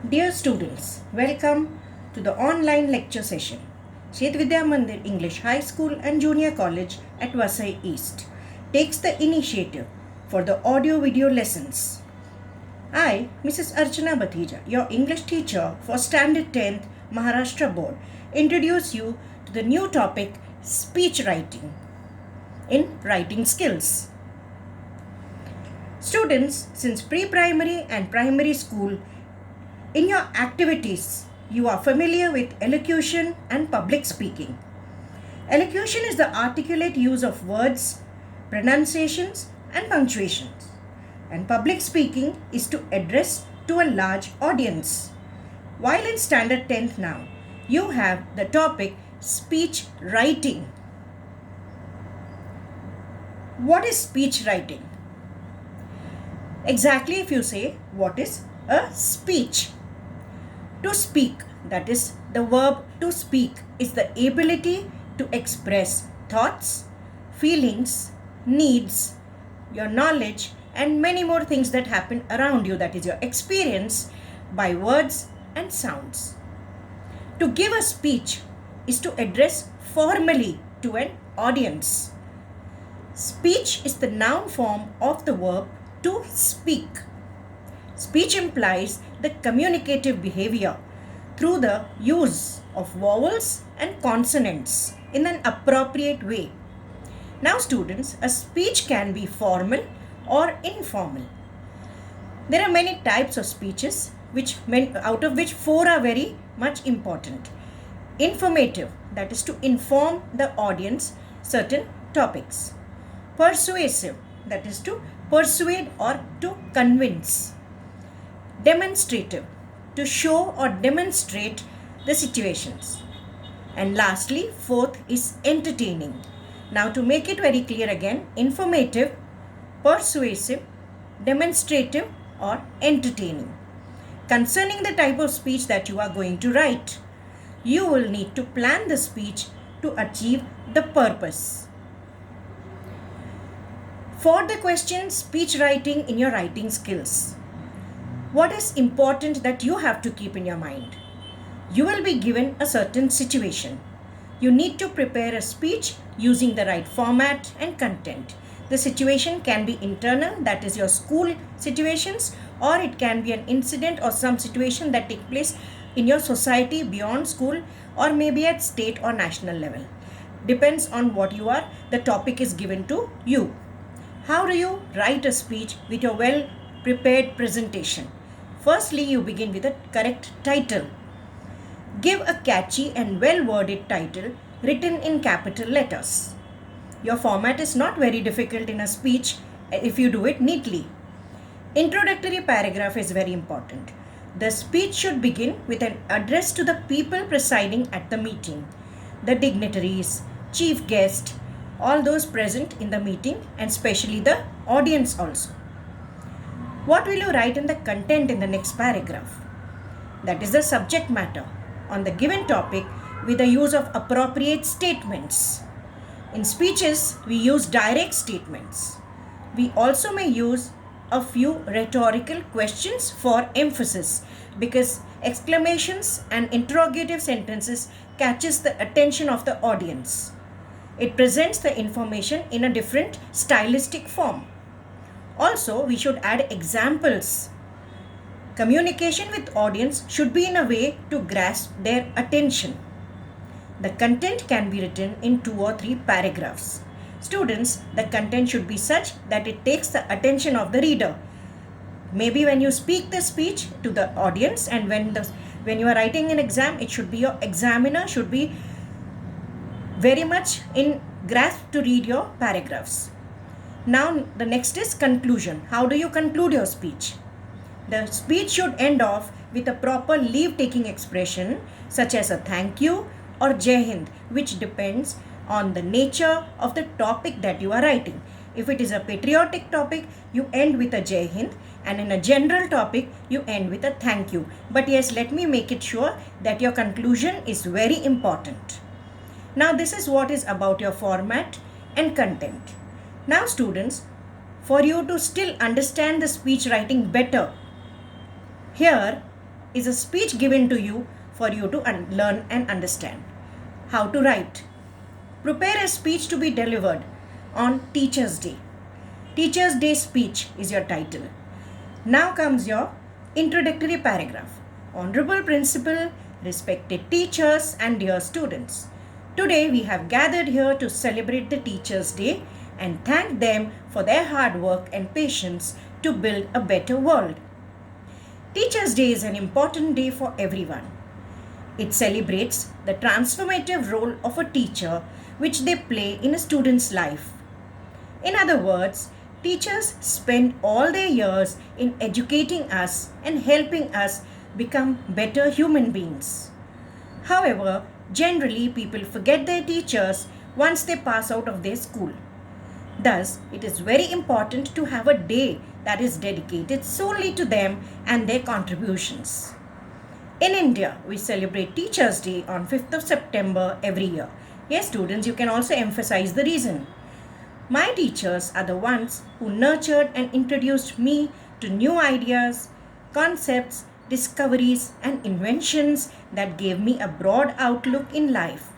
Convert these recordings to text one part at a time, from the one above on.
Dear students, welcome to the online lecture session. Shet Vidya Mandir English High School and Junior College at Vasai East takes the initiative for the audio video lessons. I, Mrs. Archana Batija, your English teacher for Standard 10th Maharashtra Board, introduce you to the new topic speech writing in writing skills. Students, since pre-primary and primary school, in your activities, you are familiar with elocution and public speaking. Elocution is the articulate use of words, pronunciations, and punctuations. And public speaking is to address to a large audience. While in Standard 10th now, you have the topic speech writing. What is speech writing? Exactly, if you say, what is a speech? To speak, that is the verb to speak, is the ability to express thoughts, feelings, needs, your knowledge, and many more things that happen around you, that is your experience, by words and sounds. To give a speech is to address formally to an audience. Speech is the noun form of the verb to speak. Speech implies the communicative behavior through the use of vowels and consonants in an appropriate way. Now students, a speech can be formal or informal. There are many types of speeches out of which 4 are very much important. Informative, that is to inform the audience certain topics. Persuasive, that is to persuade or to convince. Demonstrative, to show or demonstrate the situations. And lastly, fourth is entertaining. Now to make it very clear again, informative, persuasive, demonstrative or entertaining. Concerning the type of speech that you are going to write, you will need to plan the speech to achieve the purpose. For the question speech writing in your writing skills, what is important that you have to keep in your mind? You will be given a certain situation. You need to prepare a speech using the right format and content. The situation can be internal, that is your school situations, or it can be an incident or some situation that takes place in your society beyond school, or maybe at state or national level. Depends on what you are, the topic is given to you. How do you write a speech with your well prepared presentation? Firstly, you begin with a correct title. Give a catchy and well-worded title written in capital letters. Your format is not very difficult in a speech if you do it neatly. Introductory paragraph is very important. The speech should begin with an address to the people presiding at the meeting, the dignitaries, chief guest, all those present in the meeting, and especially the audience also. What will you write in the content in the next paragraph? That is the subject matter on the given topic with the use of appropriate statements. In speeches, we use direct statements. We also may use a few rhetorical questions for emphasis because exclamations and interrogative sentences catches the attention of the audience. It presents the information in a different stylistic form. Also, we should add examples. Communication with audience should be in a way to grasp their attention. The content can be written in 2 or 3 paragraphs. Students, the content should be such that it takes the attention of the reader. Maybe when you speak the speech to the audience and when you are writing an exam, it should be your examiner should be very much in grasp to read your paragraphs. Now the next is conclusion. How do you conclude your speech? The speech should end off with a proper leave-taking expression such as a thank you or Jai Hind, which depends on the nature of the topic that you are writing. If it is a patriotic topic, you end with a Jai Hind, and in a general topic, you end with a thank you. But yes, let me make it sure that your conclusion is very important. Now this is what is about your format and content. Now students, for you to still understand the speech writing better, here is a speech given to you for you to learn and understand. How to write. Prepare a speech to be delivered on Teachers' Day. Teachers' Day speech is your title. Now comes your introductory paragraph. Honorable Principal, respected teachers and dear students. Today we have gathered here to celebrate the Teachers' Day and thank them for their hard work and patience to build a better world. Teachers' Day is an important day for everyone. It celebrates the transformative role of a teacher which they play in a student's life. In other words, teachers spend all their years in educating us and helping us become better human beings. However, generally people forget their teachers once they pass out of their school. Thus, it is very important to have a day that is dedicated solely to them and their contributions. In India, we celebrate Teachers' Day on 5th of September every year. Yes, students, you can also emphasize the reason. My teachers are the ones who nurtured and introduced me to new ideas, concepts, discoveries, and inventions that gave me a broad outlook in life.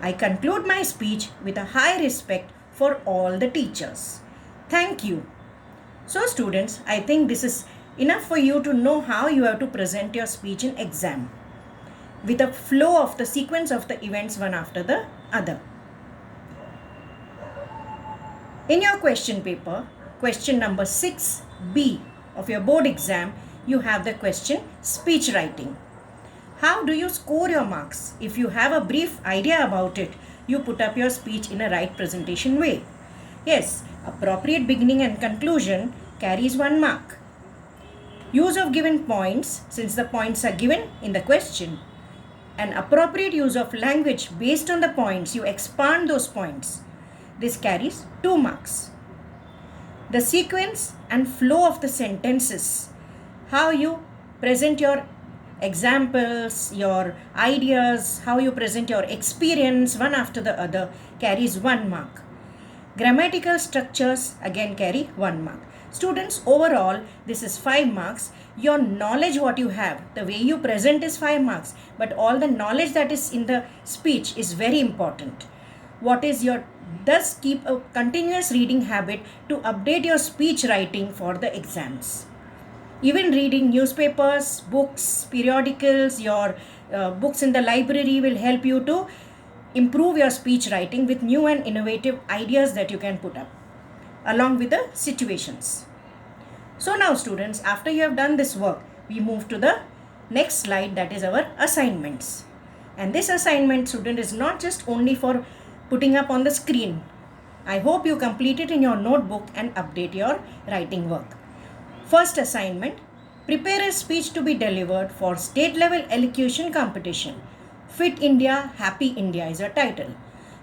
I conclude my speech with a high respect for all the teachers. Thank you. So students, I think this is enough for you to know how you have to present your speech in exam with a flow of the sequence of the events one after the other. In your question paper, question number 6B of your board exam, you have the question speech writing. How do you score your marks? If you have a brief idea about it, you put up your speech in a right presentation way. Yes, appropriate beginning and conclusion carries 1 mark. Use of given points, since the points are given in the question. An appropriate use of language based on the points, you expand those points. This carries 2 marks. The sequence and flow of the sentences, how you present your examples, your ideas, how you present your experience one after the other carries 1 mark. Grammatical structures again carry 1 mark. Students, overall this is 5 marks. Your knowledge what you have, the way you present is 5 marks, but all the knowledge that is in the speech is very important. Thus keep a continuous reading habit to update your speech writing for the exams. Even reading newspapers, books, periodicals, your books in the library will help you to improve your speech writing with new and innovative ideas that you can put up along with the situations. So now students, after you have done this work, we move to the next slide, that is our assignments. And this assignment, student, is not just only for putting up on the screen. I hope you complete it in your notebook and update your writing work. First assignment, prepare a speech to be delivered for state level elocution competition. Fit India, Happy India is your title.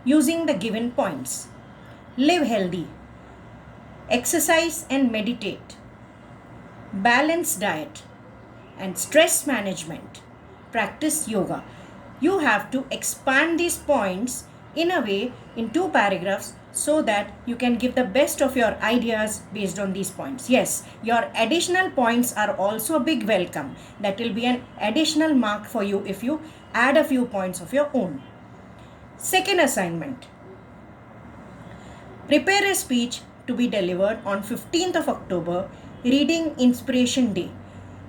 Using the given points. Live healthy. Exercise and meditate. Balanced diet. And stress management. Practice yoga. You have to expand these points in a way in 2 paragraphs so that you can give the best of your ideas based on these points. Yes, your additional points are also a big welcome. That will be an additional mark for you if you add a few points of your own. Second assignment. Prepare a speech to be delivered on 15th of October, Reading Inspiration Day.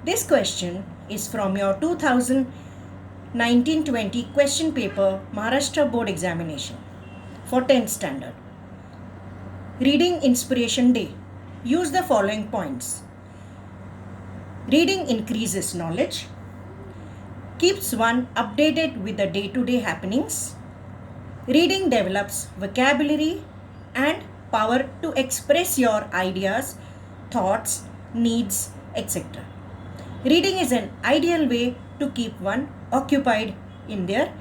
This question is from your 2019-20 question paper Maharashtra Board Examination for 10th standard. Reading Inspiration Day. Use the following points. Reading increases knowledge, keeps one updated with the day-to-day happenings. Reading develops vocabulary and power to express your ideas, thoughts, needs, etc. Reading is an ideal way to keep one occupied in their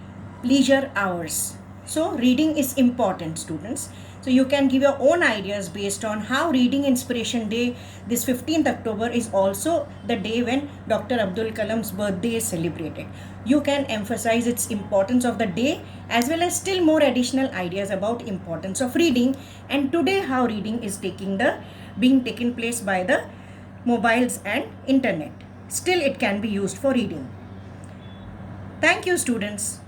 leisure hours. So reading is important, students. So you can give your own ideas based on how Reading Inspiration Day, this 15th October, is also the day when Dr. Abdul Kalam's birthday is celebrated. You can emphasize its importance of the day as well as still more additional ideas about importance of reading, and today how reading is being taken place by the mobiles and internet. Still, it can be used for reading. Thank you, students.